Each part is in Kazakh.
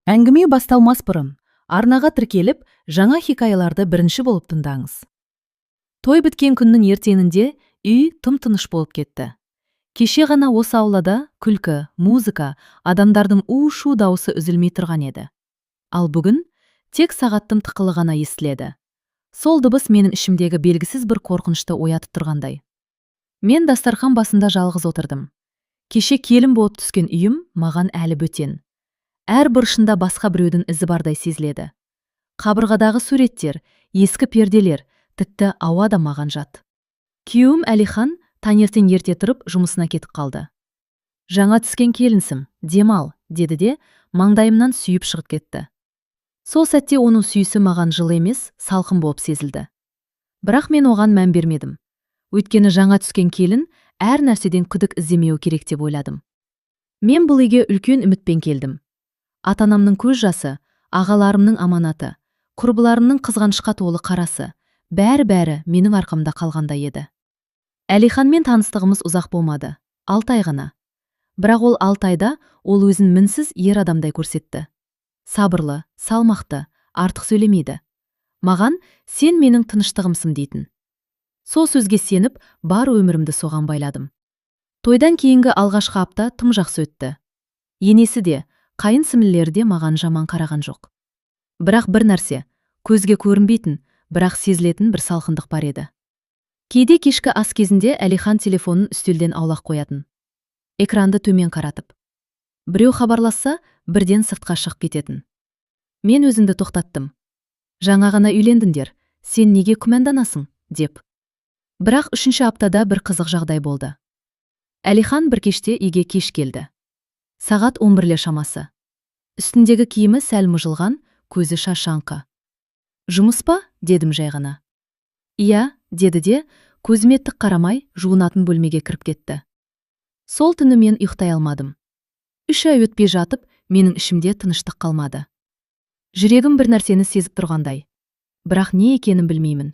Әңгіме басталмас бұрын, арнаға тіркеліп, жаңа хикаяларды бірінші болып тыңдаңыз. Той біткен күннің ертеңінде үй тым-тыныш болып кетті. Кеше ғана осы аулада күлкі, музыка, адамдардың у-шу дауысы үзілмей тұрған еді. Ал бүгін тек сағаттың тықылы ғана естіледі. Сол дыбыс менің ішімдегі белгісіз бір қорқынышты оятып тұрғандай. Мен дастархан басында жалғыз отырдым. Кеше келін болып түскен үйім маған әлі бөтен. Әр бұрышында басқа біреудің ізі бардай сезіледі. Қабырғадағы суреттер, ескі перделер, тіпті ауа да маған жат. Күйеуім Әлихан таңертең ерте тұрып жұмысына кетіп қалды. Жаңа түскен келінсім, демал, деді де маңдайымнан сүйіп шығып кетті. Сол сәтте оның сүйісі маған жылы емес, салқын болып сезілді. Бірақ мен оған мән бермедім. Өйткені жаңа түскен келін әр нәрседен күдік іздемеу керек деп ойладым. Мен бұл үйге үлкен үмітпен келдім. Ата-анамның көз жасы, ағаларымның аманаты, құрбыларымның қызғанышқа толы қарасы, бәрі менің арқамда қалғанда еді. Әлиханмен таныстығымыз ұзақ болмады, 6 ай ғана. Бірақ ол 6 айда ол өзін мінсіз ер адамдай көрсетті. Сабырлы, салмақты, артық сөйлемейді. Маған сен менің тыныштығымсың дейтін. Сол сөзге сеніп, бар өмірімді соған байладым. Тойдан кейінгі алғашқы апта тым жақсы өтті. Енесі де, қайын сіңлілері де маған жаман қараған жоқ. Бірақ бір нәрсе, көзге көрінбейтін, бірақ сезілетін бір салқындық бар еді. Кейде кешкі ас кезінде Әлихан телефонын үстелден аулақ қоятын. Экранды төмен қаратып. Біреу хабарласса, бірден сыртқа шығып кететін. Мен өзімді тоқтаттым. Жаңа ғана үйлендіңдер, сен неге күмәнданасың, деп. Бірақ 3-ші аптада бір қызық жағдай болды. Әлихан бір кеште үйге кеш келді. Сағат 11 шамасы. Үстіндегі киімі сәл мұжылған, көзі шашаңқы. Жұмыс па? Дедім жай ғана. Иә, деді де, көзіме тік қарамай, жуынатын бөлмеге кіріп кетті. Сол түні мен ұйықтай алмадым. 3 ай өтпей жатып, менің ішімде тыныштық қалмады. Жүрегім бір нәрсені сезіп тұрғандай. Бірақ не екенін білмеймін.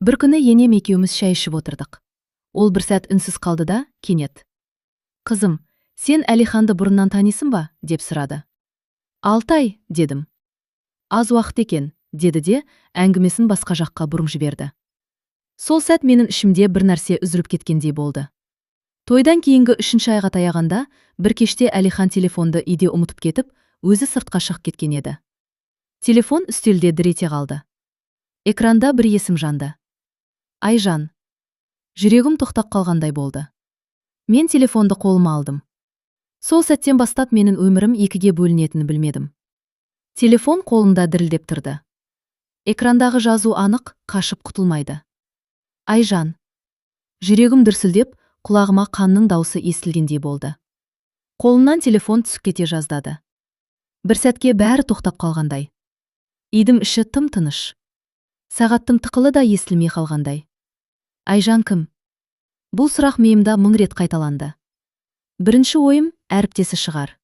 Бір күні енем екеуміз шай ішіп отырдық. Ол бір сәт үнсіз қалды да, кенет. Қызым, сен Әлиханды бұрыннан танисың ба? Деп сұрады. 6 ай, дедім. Аз уақыт екен, деді де, әңгімесін басқа жаққа бұрып жіберді. Сол сәт менің ішімде бір нәрсе үзіліп кеткендей болды. Тойдан кейінгі 3-ші айға таяғанда, бір кеште Әлихан телефонды үйде ұмытып кетіп, өзі сыртқа шығып кеткен еді. Телефон үстелде дір ете қалды. Экранда бір есім жанды. Айжан. Жүрегім тоқтап қалғандай болды. Мен телефонды қолыма алдым. Сол сәттен бастап менің өмірім екіге бөлінетінін білмедім. Телефон қолымда дірілдеп тұрды. Экрандағы жазу анық, қашып құтылмайды. Айжан. Жүрегім дүрсілдеп, құлағыма қанның даусы естілгендей болды. Қолымнан телефон түсіп кете жаздады. Бір сәтке бәрі тоқтап қалғандай. Үйдің іші тым-тыныш. Сағаттың тықылы да естілмей қалғандай. Айжан кім? Бұл сұрақ миымда 1000 рет қайталанды. Бірінші ойым әріптесі шығар.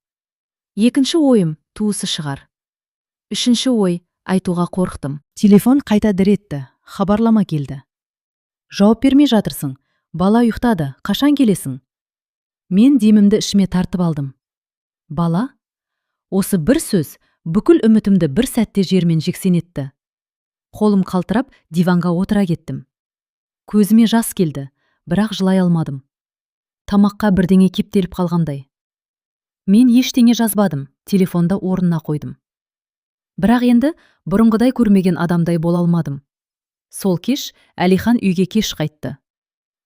Екінші ойым туысы шығар. Үшінші ой айтуға қорықтым. Телефон қайта дір етті, хабарлама келді. Жауап бермей жатырсың, бала ұйықтады, қашан келесің? Мен демімді ішіме тартып алдым. Бала? Осы бір сөз бүкіл үмітімді бір сәтте жермен жексен етті. Қолым қалтырап, диванға отыра кеттім. Көзіме жас келді, бірақ жылай алмадым. Тамаққа бірдеңе кептеліп қалғандай. Мен ештеңе жазбадым, телефонды орнына қойдым. Бірақ енді бұрынғыдай көрмеген адамдай бола алмадым. Сол кеш Әлихан үйге кеш қайтты.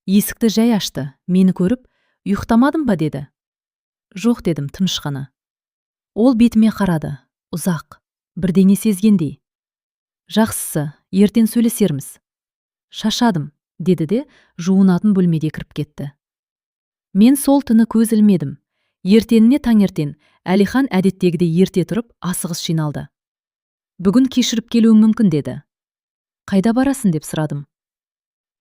Есікті жай ашты, мені көріп, ұйықтамадым ба деді. Жоқ дедім тыныш қана. Ол бетіме қарады, ұзақ, бірдеңе сезгендей. Жақсысы, ертең сөйлесерміз. Шашадым, деді де жуынатын бөлмеге кіріп кетті. Мен сол түні көз ілмедім. Ертеңіне таңертең Әлихан әдеттегідей ерте тұрып асығыс жиналды. Бүгін кешіріп келуім мүмкін деді. Қайда барасың деп сұрадым.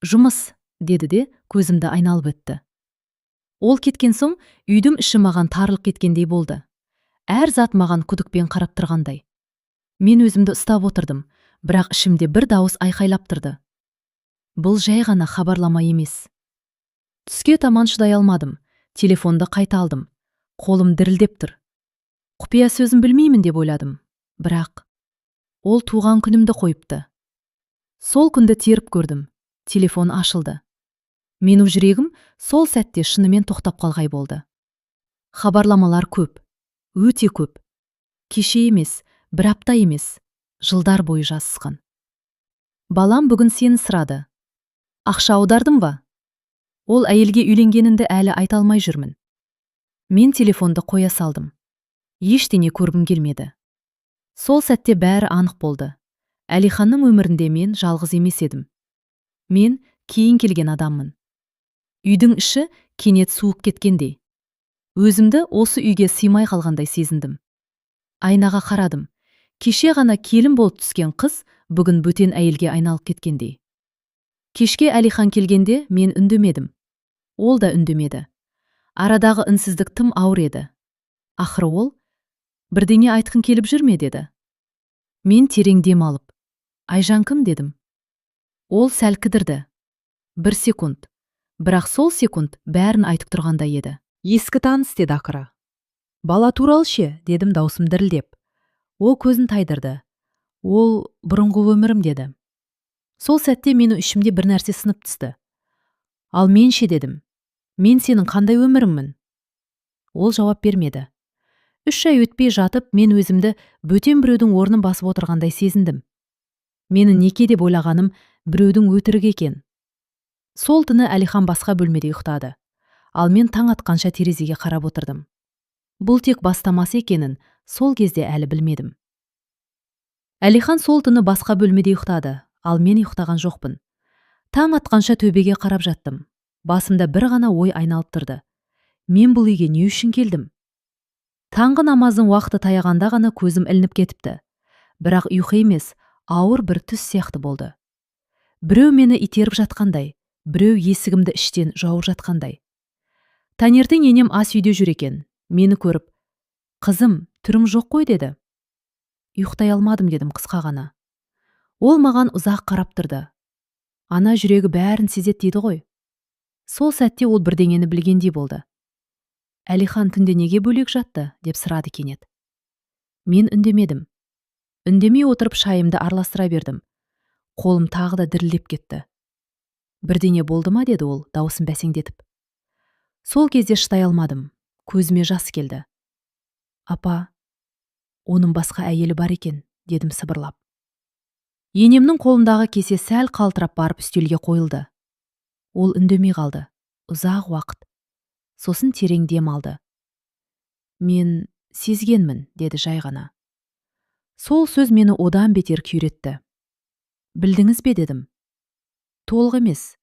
Жұмыс, деді де көзімді айналып өтті. Ол кеткен соң үйдің іші маған тарылып кеткендей болды. Әр зат маған күдікпен қарап тұрғандай. Мен өзімді ұстап отырдым, бірақ ішімде бір дауыс айқайлап тұрды. Бұл жай ғана хабарлама емес. Түске таман шыдай алмадым, телефонды қайта алдым. Қолым дірілдеп тұр. Құпия сөзін білмеймін деп ойладым. Бірақ ол туған күнімді қойыпты. Сол күнді теріп көрдім. Телефон ашылды. Менің жүрегім сол сәтте шынымен тоқтап қалғай болды. Хабарламалар көп, өте көп. Кеше емес, бір апта емес, жылдар бойы жазысқан. Балам бүгін сені сұрады. Ақша аудардың ба? Ол әйелге үйленгенімді әлі айта алмай жүрмін. Мен телефонды қоя салдым. Ештеңе көргім келмеді. Сол сәтте бәрі анық болды. Әлиханның өмірінде мен жалғыз емес едім. Мен кейін келген адаммын. Үйдің іші кенет суып кеткендей. Өзімді осы үйге сыймай қалғандай сезіндім. Айнаға қарадым. Кеше ғана келін болып түскен қыз бүгін бөтен әйелге айналып кеткендей. Кешке Әлихан келгенде мен үндемедім. Ол да үндемеді. Арадағы үнсіздік тым ауыр еді. Ақыры ол, бірдеңе айтқың келіп жүр ме деді. Мен терең дем алып, Айжан кім дедім. Ол сәл кідірді. 1 секунд. Бірақ сол секунд бәрін айтып тұрғандай еді. Ескі таныс деді ақыры. Бала туралы ше, дедім даусым дірілдеп. Ол көзін тайдырды. Ол бұрынғы өмірім деді. Сол сәтте мені ішімде бір нәрсе сынып түсті. Ал мен ше дедім. Мен сенің қандай өміріммін? Ол жауап бермеді. 3 ай өтпей жатып, мен өзімді бөтен біреудің орнын басып отырғандай сезіндім. Мені неке деп ойлағаным біреудің өтірік екен. Сол түні Әлихан басқа бөлмеде ұйықтады. Ал мен таң атқанша терезеге қарап отырдым. Бұл тек бастамасы екенін сол кезде әлі білмедім. Әлихан сол түні басқа бөлмеде ұйықтады, ал мен ұйықтаған жоқпын. Таң атқанша төбеге қарап жаттым. Басымда бір ғана ой айналып тұрды. Мен бұл үйге не үшін келдім? Таңғы намаздың уақыты таяғанда ғана көзім ілініп кетіпті. Бірақ ұйқы емес, ауыр бір түс сияқты болды. Біреу мені итеріп жатқандай, біреу есігімді іштен жауып жатқандай. Таңертең енем ас үйде жүр екен. Мені көріп, «Қызым, түрім жоқ қой» деді. Ұйықтай алмадым дедім қысқа ғана. Ол маған ұзақ қарап тұрды. Ана жүрегі бәрін сезет дейді ғой. Сол сәтте ол бірдеңені білгендей болды. Әлихан түнде неге бөлек жатты, деп сұрады кенет. Мен үндемедім. Үндемей отырып шайымды араластыра бердім. Қолым тағы да дірілдеп кетті. Бірдеңе болды ма, деді ол, даусын бәсеңдетіп. Сол кезде шыдай алмадым. Көзіме жас келді. Апа, оның басқа әйелі бар екен, дедім сыбырлап. Енемнің қолындағы кесе сәл қалтырап барып үстелге қойылды. Ол үндемей қалды. Ұзақ уақыт. Сосын терең дем алды. Мен сезгенмін, деді жай ғана. Сол сөз мені одан бетер күйретті. Білдіңіз бе, дедім. Толық емес.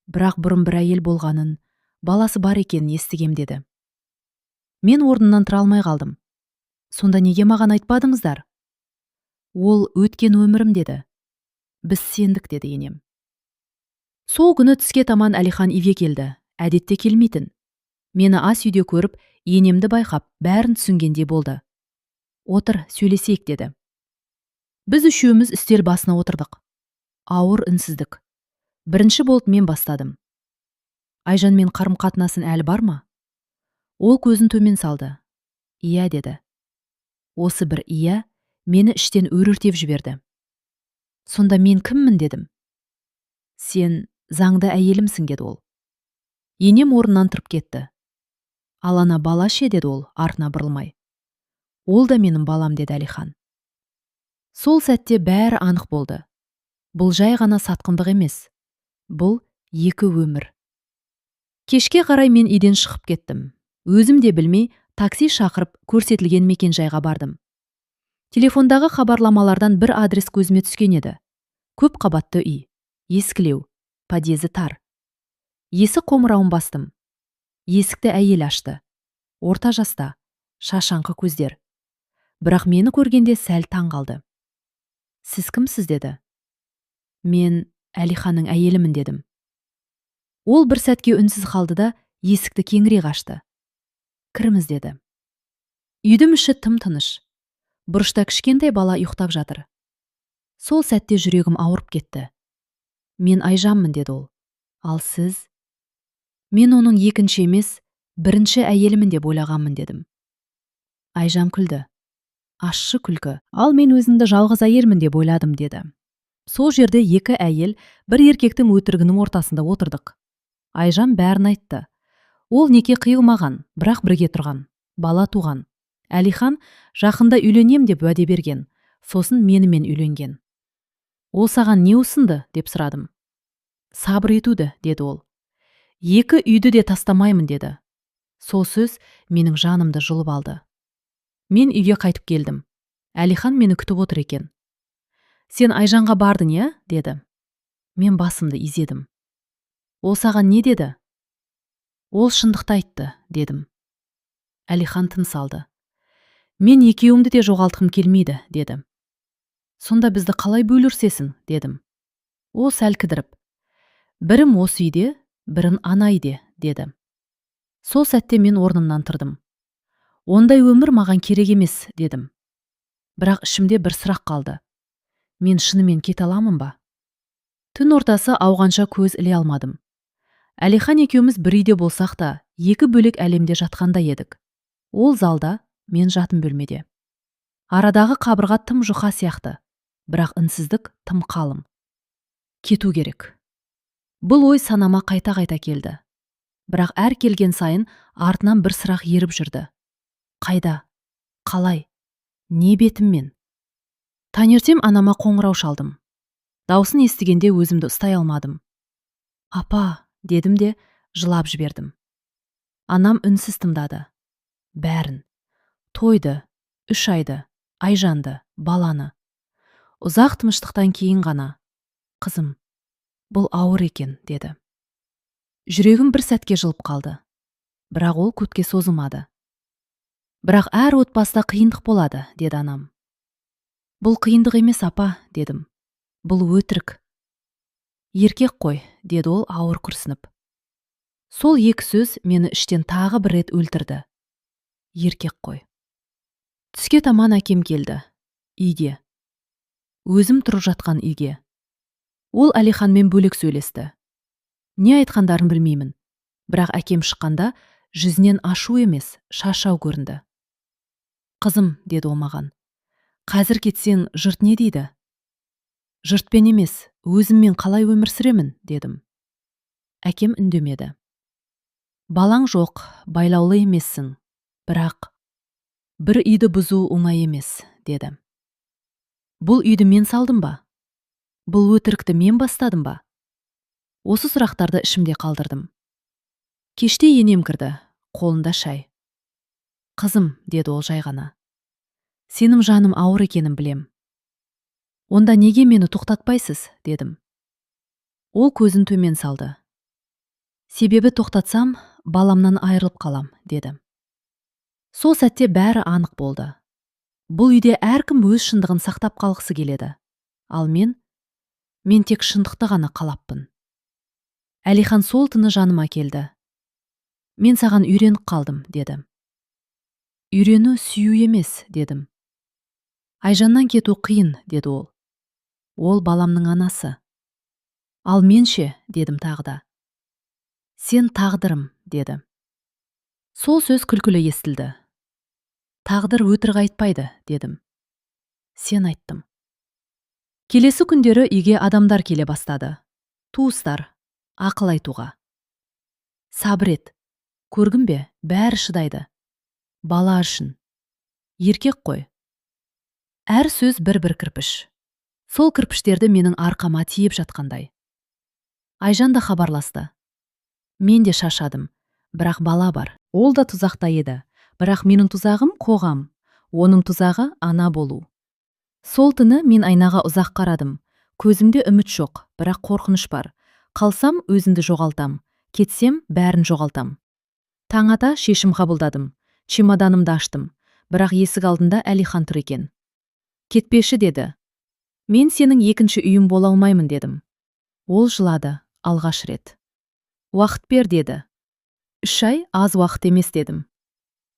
Бірақ бұрын бір әйел болғанын, баласы бар екенін естігем, деді. Мен орнымнан тұра алмай қалдым. Сонда неге маған айтпадыңыздар? Ол өткен өмірім, деді. Біз сендік, деді енем. Сол күні түске таман Әлихан үйге келді. Әдетте келмейтін. Мені ас үйде көріп, енемді байқап, бәрін түсінгендей болды. Отыр, сөйлесейік, деді. Біз үшеуміз үстел басына отырдық. Ауыр үнсіздік. Бірінші болып мен бастадым. Айжанмен қарым қатынасын әлі бар ма? Ол көзін төмен салды. Ия, деді. Осы бір ия мені іштен өріртеп жіберді. Сонда мен кіммін, дедім. Сен заңды әйелімсің, деді ол. Енем орнынан тұрып кетті. Ал ана бала ше, деді ол, артына бұрылмай. Ол да менің балам, деді Әлихан. Сол сәтте бәрі анық болды. Бұл жай ғана сатқындық емес. Бұл екі өмір. Кешке қарай мен үйден шығып кеттім. Өзім де білмей, такси шақырып көрсетілген мекенжайға бардым. Телефондағы хабарламалардан бір адрес көзіме түскен еді. Көп қабатты үй, ескілеу, подъезі тар. Есік қоңырауын бастым. Есікті әйел ашты. Орта жаста, шашаңқы көздер. Бірақ мені көргенде сәл таң қалды. Сіз кімсіз, деді. Мен Әлиханның әйелімін, дедім. Ол бір сәтке үнсіз қалды да есікті кеңірек ашты. Кіріңіз, деді. Үйдің іші тым-тыныш. Бұрышта кішкентай бала ұйықтап жатыр. Сол сәтте жүрегім ауырып кетті. Мен Айжанмын, деді ол. Ал сіз? Мен оның екінші емес, бірінші әйелімін деп ойлағанмын, дедім. Айжан күлді. ащы күлкі. Ал мен өзімді жалғыз әйелмін деп ойладым, деді. Сол жерде екі әйел бір еркектің өтірігінің ортасында отырдық. Айжан бәрін айтты. Ол неке қиылмаған, бірақ бірге тұрған, бала туған. Әлихан жақында үйленем деп уәде берген, сосын менімен үйленген. Ол саған не ұсынды деп сұрадым. Сабыр етуді, деді ол. Екі үйді де тастамаймын, деді. Сол сөз менің жанымды жұлып алды. Мен үйге қайтып келдім. Әлихан мені күтіп отыр екен. Сен Айжанға бардың, я? Деді. Мен басымды изедім. Ол саған не деді? Ол шындықты айтты, дедім. Әлихан тыныс алды. Мен екеуімді де жоғалтқым келмейді, деді. Сонда бізді қалай бөлірсесің, дедім. Ол сәл кідіріп. Бірім осы үйде, бірін ана үйде, деді. Сол сәтте мен орнымнан тұрдым. Ондай өмір маған керек емес, дедім. Бірақ ішімде бір сұрақ қалды. Мен шынымен кете аламын ба? Түн ортасы ауғанша көз іле алмадым. Әлихан екеуміз бір үйде болсақ та, екі бөлек әлемде жатқанда едік. Ол залда, мен жатын бөлмеде. Арадағы қабырға тым жұқа сияқты, бірақ үнсіздік тым қалың. Кету керек. Бұл ой санама қайта-қайта келді. Бірақ әр келген сайын артынан бір сұрақ еріп жүрді. Қайда? Қалай? Не бетіммен? Таңертең анама қоңырау шалдым. Даусын естігенде өзімді ұстай алмадым. Апа, дедім де жылап жібердім. Анам үнсіз тыңдады. Бәрін. Тойды, 3 айды, Айжанды, баланы. Ұзақ тыныштықтан кейін ғана. Қызым, бұл ауыр екен, деді. Жүрегім бір сәтке жылып қалды. Бірақ ол көпке созылмады. Бірақ әр отбасыда қиындық болады, деді анам. Бұл қиындық емес, апа, дедім. Бұл өтірік. Еркек қой, деді ол ауыр күрсініп. Сол екі сөз мені іштен тағы бір рет өлтірді. Еркек қой. Түске таман әкем келді. Үйге. Өзім тұрып жатқан үйге. Ол Әлиханмен бөлек сөйлесті. Не айтқандарын білмеймін. Бірақ әкем шыққанда жүзінен ашу емес, шашау көрінді. Қызым, деді ол маған. Қазір кетсең, жұрт не дейді? Жұртпен емес, өзіммен қалай өмір сүремін, дедім. Әкем үндемеді. Балаң жоқ, байлаулы емессің. Бірақ бір үйді бұзу оңай емес, деді. Бұл үйді мен салдым ба? Бұл өтірікті мен бастадым ба? Осы сұрақтарды ішімде қалдырдым. Кеште енем кірді, қолында шай. Қызым, деді ол жай ғана. Сенің жаным ауыр екенін білем. Онда неге мені тоқтатпайсыз, дедім. Ол көзін төмен салды. Себебі тоқтатсам, баламнан айырылып қалам, деді. Сол сәтте бәрі анық болды. Бұл үйде әркім өз шындығын сақтап қалғысы келеді. Ал мен тек шындықты ғана қалаппын. Әлихан сол түні жаныма келді. Мен саған үйреніп қалдым, деді. Үйрену сүю емес, дедім. Айжаннан кету қиын, деді ол. Ол баламның анасы. Ал менше, дедім тағы да. Сен тағдырым, деді. Сол сөз күлкілі естілді. Тағдыр өтірік айтпайды, дедім. Сен айттым. Келесі күндері үйге адамдар келе бастады. Туыстар, ақыл айтуға. Сабыр ет. Көргін бе, бәрі шыдайды. Бала үшін. Еркек қой. Әр сөз бір-бір кірпіш. Сол кірпіштерді менің арқама тиіп жатқандай. Айжан да хабарласты. Мен де шашадым, бірақ бала бар. Ол да тұзақта еді. Бірақ менің тұзағым қоғам. Оның тұзағы ана болу. Сол түні мен айнаға ұзақ қарадым. Көзімде үміт жоқ, бірақ қорқыныш бар. Қалсам өзімді жоғалтам. Кетсем бәрін жоғалтам. Таң ата шешім қабылдадым. Чемоданымды аштым. Бірақ есік алдында Әлихан тұр екен. Кетпеші, деді. Мен сенің екінші үйім бола алмаймын, дедім. Ол жылады, алғаш рет. Уақыт бер, деді. 3 ай аз уақыт емес, дедім.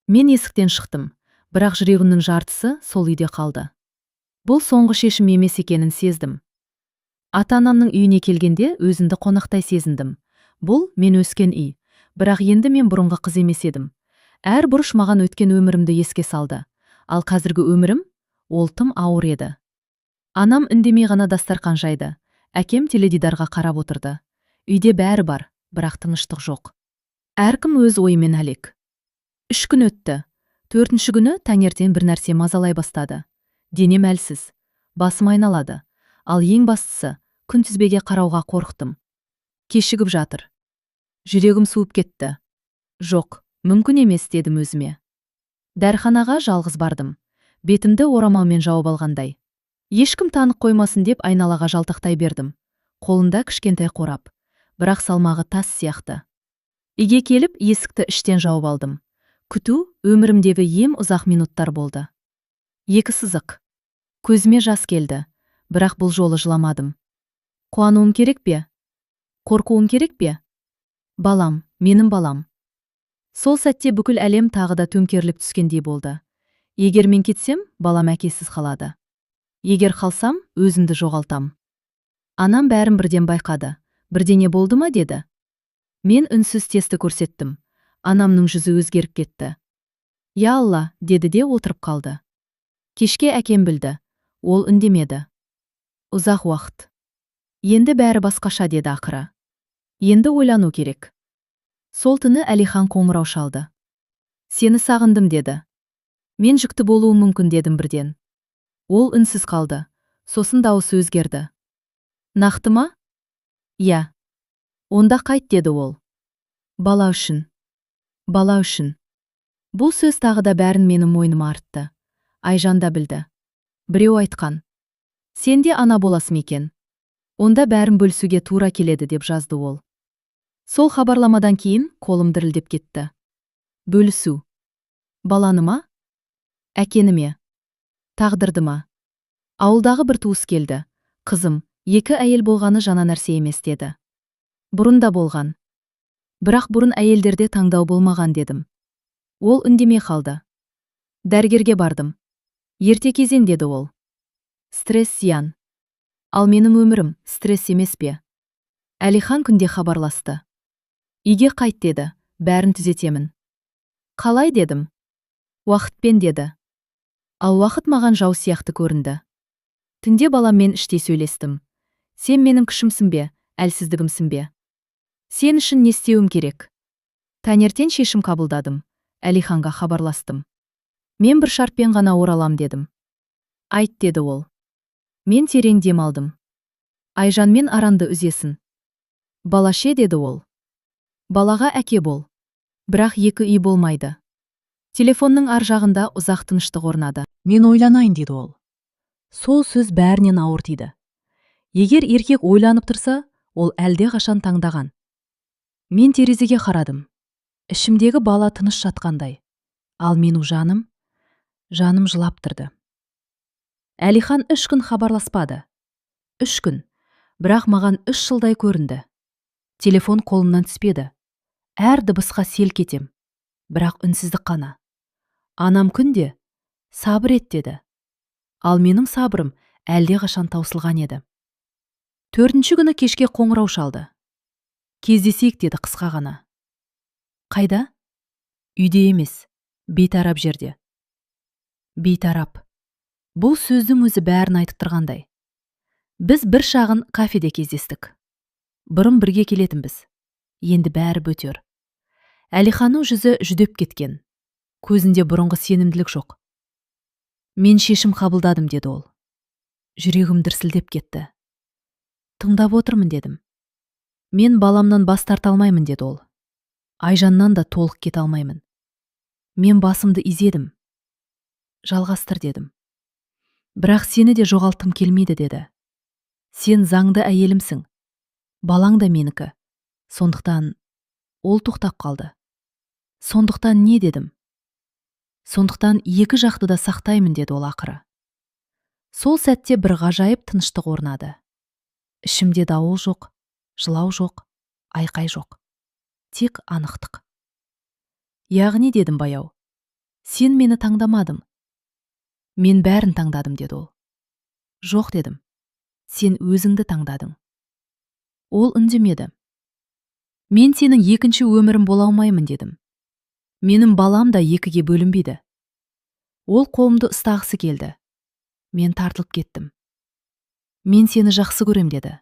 Мен есіктен шықтым, бірақ жүрегімнің жартысы сол үйде қалды. Бұл соңғы шешім емес екенін сездім. Ата-анамның үйіне келгенде өзімді қонақтай сезіндім. Бұл мен өскен үй, бірақ енді мен бұрынғы қыз емес едім. Әр бұрыш маған өткен өмірімді еске салды. Ал қазіргі өмірім Ол тым ауыр еді. Анам үндемей ғана дастархан жайды. Әкем теледидарға қарап отырды. Үйде бәрі бар, бірақ тыныштық жоқ. Әркім өз ойымен әлек. 3 күн өтті. 4-ші күні таңертең бір нәрсе мазалай бастады. Денем әлсіз, басым айналады. Ал ең бастысы, күнтізбеге қарауға қорықтым. Кешігіп жатыр. Жүрегім суып кетті. Жоқ, мүмкін емес дедім өзіме. Дәріханаға жалғыз бардым. Бетімді орамалмен жауып алғандай. Ешкім танық қоймасын деп айналаға жалтақтай бердім. Қолында кішкентай қорап, бірақ салмағы тас сияқты. Үйге келіп, есікті іштен жауып алдым. Күту өмірімдегі ең ұзақ минуттар болды. 2 сызық. Көзіме жас келді, бірақ бұл жолы жыламадым. Қуануым керек пе? Қорқуым керек пе? Балам, менің балам. Сол сәтте бүкіл әлем тағы да төңкеріліп түскендей болды. Егер мен кетсем, балам әкесіз қалады. Егер қалсам, өзімді жоғалтам. Анам бәрін бірден байқады. Бірдеңе болды ма деді. Мен үнсіз тесті көрсеттім. Анамның жүзі өзгеріп кетті. Я Алла, деді де отырып қалды. Кешке әкем білді. Ол үндемеді. Ұзақ уақыт. Енді бәрі басқаша деді ақыры. Енді ойлану керек. Сол түні Әлихан қоңырау шалды. Сені сағындым деді. Мен жүкті болуым мүмкін дедім бірден. Ол үнсіз қалды. Сосын дауысы өзгерді. Нақты ма? Я. Онда қайт деді ол. Бала үшін. Бала үшін. Бұл сөз тағы да бәрін менің мойныма артты. Айжан да білді. Біреу айтқан. Сен де ана боласың екен. Онда бәрін бөлісуге тура келеді деп жазды ол. Сол хабарламадан кейін қолым дірілдеп кетті. Бөлісу. Баланы ма? Әкені ме? Тағдырды ма? Ауылдағы бір туыс келді. Қызым, 2 әйел болғаны жана нәрсе емес деді. Бұрын да болған. Бірақ бұрын әйелдерде таңдау болмаған дедім. Ол үндемей қалды. Дәрігерге бардым. Ерте кезең деді ол. Стресс зиян. Ал менің өмірім стресс емес пе? Әлихан күнде хабарласты. Үйге қайт деді, бәрін түзетемін. Қалай дедім? Уақытпен деді. Ал уақыт маған жау сияқты көрінді. Түнде баламмен іштей сөйлестім. Сен менің күшімсің бе, әлсіздігімсің бе? Сен үшін не істеуім керек? Таңертең шешім қабылдадым. Әлиханға хабарластым. Мен бір шартпен ғана оралам дедім. Айт деді ол. Мен терең дем алдым. Айжанмен аранды үзесін. Балаше деді ол. Балаға әке бол. Бірақ 2 үй болмайды. Телефонның ар жағында ұзақ тыныштық орнады. Мен ойланайын деді ол. Сол сөз бәрінен ауыр тиді. Егер еркек ойланып тұрса, ол әлде қашан таңдаған. Мен терезеге қарадым. Ішімдегі бала тыныш жатқандай. Ал менің жаным жылап тұрды. Әлихан 3 күн хабарласпады. 3 күн. Бірақ маған 3 жылдай көрінді. Телефон қолымнан түспеді. Әр дыбысқа селк етем. Бірақ үнсіздік қана. Анам күнде сабыр ет деді. Ал менің сабырым әлде қашан таусылған еді. 4-ші күні кешке қоңырау шалды. Кездесейік деді қысқа ғана. Қайда? Үйде емес, бейтарап жерде. Бейтарап. Бұл сөздің өзі бәрін айтып тұрғандай. Біз бір шағын кафеде кездестік. Бұрын бірге келетінбіз. Енді бәрі бөтер. Әлиханның жүзі жүдеп кеткен. Көзінде бұрынғы сенімділік жоқ. Мен шешім қабылдадым деді ол. Жүрегім дүрсілдеп кетті. Тыңдап отырмын дедім. Мен баламнан бас тарта алмаймын деді ол. Айжаннан да толық кете алмаймын. Мен басымды изедім. Жалғастыр дедім. Бірақ сені де жоғалтқым келмейді деді. Сен заңды әйелімсің. Балаң да менікі. Сондықтан ол тоқтап қалды. Сондықтан не дедім? Сондықтан 2 жақты да сақтаймын деді ол ақыры. Сол сәтте бір ғажайып тыныштық орнады. Ішімде дауыл жоқ, жылау жоқ, айқай жоқ. Тек анықтық. Яғни дедім баяу. Сен мені таңдамадың. Мен бәрін таңдадым деді ол. Жоқ дедім. Сен өзіңді таңдадың. Ол үндемеді. Мен сенің 2-ші өмірім бола алмаймын дедім. Менің балам да 2-ге бөлінбейді. Ол қолымды ұстағысы келді. Мен тартылып кеттім. Мен сені жақсы көрем деді.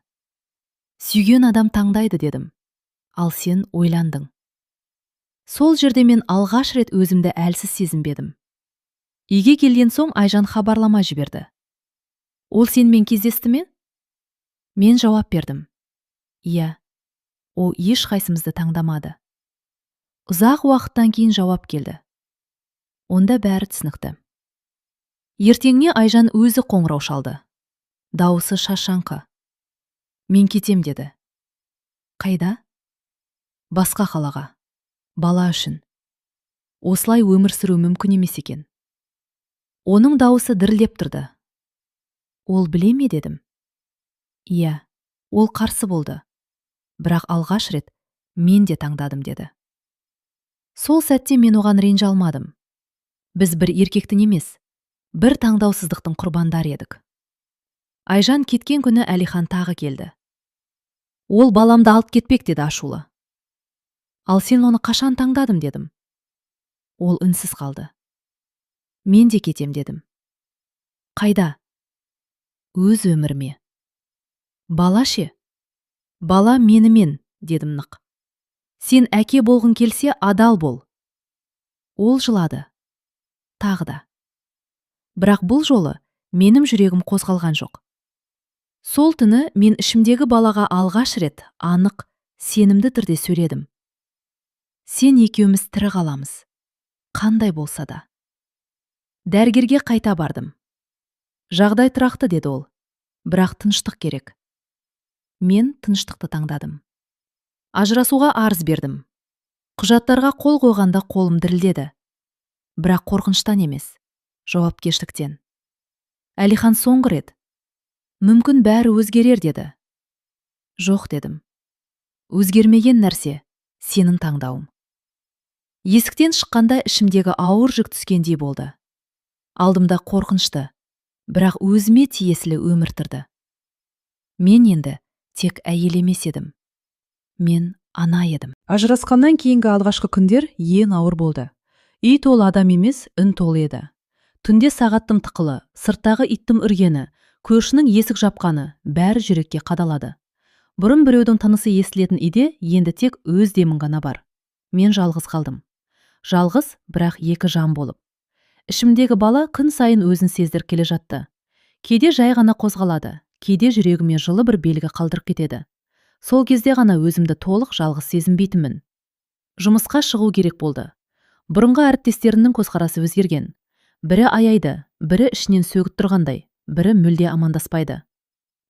Сүйген адам таңдайды дедім. Ал сен ойландың. Сол жерде мен алғаш рет өзімді әлсіз сезінбедім. Үйге келген соң Айжан хабарлама жіберді. Ол сенімен кездесті ме? Мен жауап бердім. Иә, ол ешқайсымызды таңдамады. Ұзақ уақыттан кейін жауап келді. Онда бәрі түсінікті. Ертеңіне Айжан өзі қоңырау шалды. Дауысы шашаңқы. Мен кетем деді. Қайда? Басқа қалаға. Бала үшін. Осылай өмір сүру мүмкін емес екен. Оның дауысы дірілдеп тұрды. Ол біле ме дедім. Иә, ол қарсы болды. Бірақ алғаш рет мен де таңдадым деді. Сол сәтте мен оған ренжи алмадым. Біз бір еркектің емес, бір таңдаусыздықтың құрбандары едік. Айжан кеткен күні Әлихан тағы келді. Ол баламды алып кетпек деді ашулы. Ал сен оны қашан таңдадым дедім. Ол үнсіз қалды. Мен де кетем дедім. Қайда? Өз өміріме. Бала ше? Бала менімен, дедім нық. Сен әке болғың келсе адал бол. Ол жылады. Тағы да. Бірақ бұл жолы менің жүрегім қозғалған жоқ. Сол түні мен ішімдегі балаға алғаш рет анық, сенімді түрде сөйледім. Сен екеуміз тірі қаламыз. Қандай болса да. Дәрігерге қайта бардым. Жағдай тұрақты деді ол. Бірақ тыныштық керек. Мен тыныштықты таңдадым. Ажырасуға арыз бердім. Құжаттарға қол қойғанда қолым дірілдеді. Бірақ қорқыныштан емес, жауапкершіліктен. Әлихан соңғы рет. Мүмкін бәрі өзгерер деді. Жоқ дедім. Өзгермеген нәрсе сенің таңдауым. Есіктен шыққанда ішімдегі ауыр жүк түскендей болды. Алдымда қорқынышты, бірақ өзіме тиесілі өмір тұрды. Мен енді тек әйел емес едім. Мен ана едім. Ажырасқаннан кейінгі алғашқы күндер ең ауыр болды. Үй толы адам емес, үн толы еді. Түнде сағаттым тықылы, сырттағы иттім үргені, көршінің есік жапқаны бәрі жүрекке қадалады. Бұрын біреудің тынысы естілетін үйде енді тек өз демің ғана бар. Мен жалғыз қалдым. Жалғыз, бірақ екі жан болып. Ішімдегі бала күн сайын өзін сездіріп келе жатты. Кейде жай ғана қозғалады, кейде жүрегіме жылы бір белгі қалдырып кетеді. Сол кезде ғана өзімді толық жалғыз сезінбейтінмін. Жұмысқа шығу керек болды. Бұрынғы әріптестерінің көзқарасы өзгерген. Бірі аяйды, бірі ішінен сөгіп тұрғандай, бірі мүлде амандаспайды.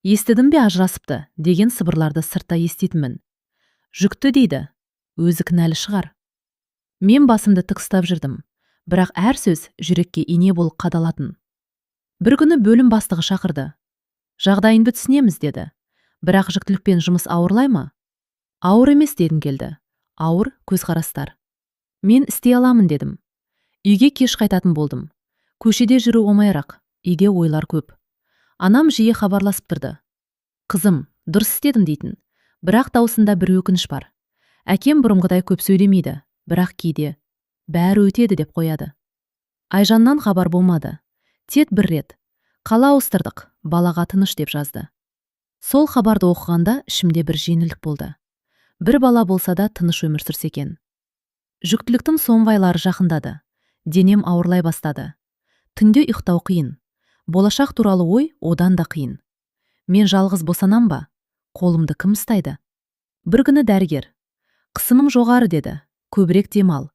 Естідім бе ажырасыпты деген сыбырларды сыртта еститінмін. Жүкті дейді, өзі кінәлі шығар. Мен басымды тік ұстап жүрдім, бірақ әр сөз жүрекке ине болып қадалатын. Бір күні бөлім бастығы шақырды. Жағдайыңды түсінеміз деді. Бірақ жүктілікпен жұмыс ауырлай ма? Ауыр емес дедім келді. Ауыр көзқарастар. Мен істей аламын дедім. Үйге кеш қайтатын болдым. Көшеде жүру оңайырақ, үйде ойлар көп. Анам жиі хабарласып тұрды. Қызым, дұрыс істедім дейтін. Бірақ даусында бір өкініш бар. Әкем бұрынғыдай көп сөйлемейді, бірақ кейде бәрі өтеді деп қояды. Айжаннан хабар болмады. Тек бір рет. Қала ауыстырдық, балаға тыныш деп жазды. Сол хабарды оқығанда ішімде бір жеңілдік болды. Бір бала болса да тыныш өмір сүрсе екен. Жүктіліктің соңғы айлары жақындады. Денем ауырлай бастады. Түнде ұйықтау қиын. Болашақ туралы ой одан да қиын. Мен жалғыз босанам ба? Қолымды кім ұстайды? Бір күні дәрігер. Қысымың жоғары деді. Көбірек демал.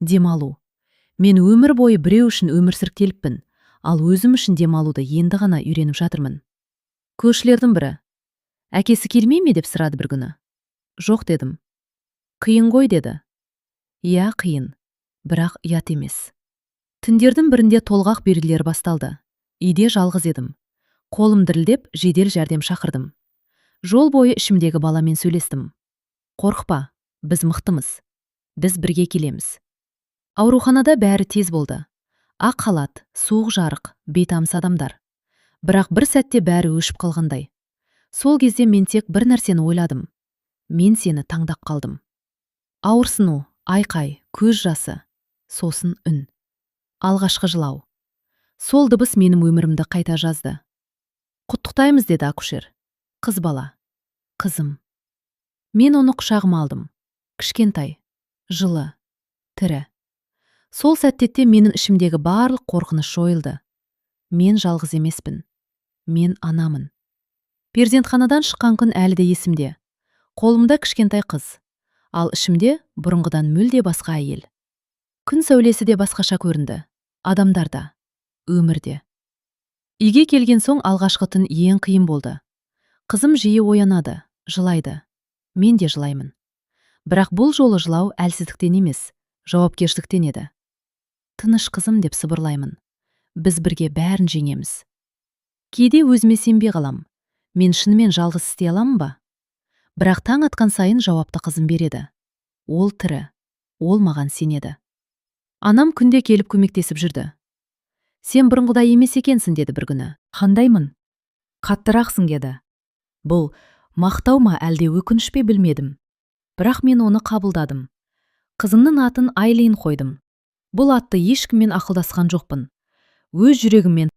Демалу. Мен өмір бойы біреу үшін өмір сүріп ал өзім үшін демалуды енді ғана үйреніп жатырмын. Көршілердің бірі. Әкесі келмей ме деп сұрады бір күні. Жоқ дедім. Қиын ғой деді. Иә, қиын. Бірақ ұят емес. Түндердің бірінде толғақ белгілер басталды. Үйде жалғыз едім. Қолым дірілдеп, жедел жәрдем шақырдым. Жол бойы ішімдегі баламен сөйлестім. Қорықпа, біз мықтымыз. Біз бірге келеміз. Ауруханада бәрі тез болды. Ақ халат, суық жарық, бейтаныс адамдар. Бірақ бір сәтте бәрі өшіп қалғандай. Сол кезде мен тек бір нәрсені ойладым. Мен сені таңдап қалдым. Ауырсыну, айқай, көз жасы, сосын үн. Алғашқы жылау. Сол дыбыс менің өмірімді қайта жазды. Құттықтаймыз, деді акушер. Қыз бала. Қызым. Мен оны құшағыма алдым. Кішкентай, жылы, тірі. Сол сәттетте менің ішімдегі барлық қорқыныш жойылды. Мен жалғыз емеспін. Мен анамын. Перзентханадан шыққан күн әлі де есімде. Қолымда кішкентай қыз, ал ішімде бұрынғыдан мүлде басқа әйел. Күн сәулесі де басқаша көрінді. Адамдарда, өмірде. Үйге келген соң алғашқы түн ең қиын болды. Қызым жиі оянады, жылайды. Мен де жылаймын. Бірақ бұл жолы жылау әлсіздіктен емес, жауапкершіліктен еді. Тыныш қызым, деп сыбырлаймын. Біз бірге бәрін жеңеміз. Кейде өзіме сенбей қалам. Мен шынымен жалғыз істей аламын ба? Бірақ таң атқан сайын жауапты қызым береді. Ол тірі, ол маған сенеді. Анам күнде келіп көмектесіп жүрді. Сен бұрынғыдай емес екенсің, деді бір күні. Қандаймын? Қаттырақсың, деді. Бұл мақтау ма әлде өкініш пе білмедім. Бірақ мен оны қабылдадым. Қызымның атын Айлин қойдым. Бұл атты ешкіммен ақылдасқан жоқпын. Өз жүрегіммен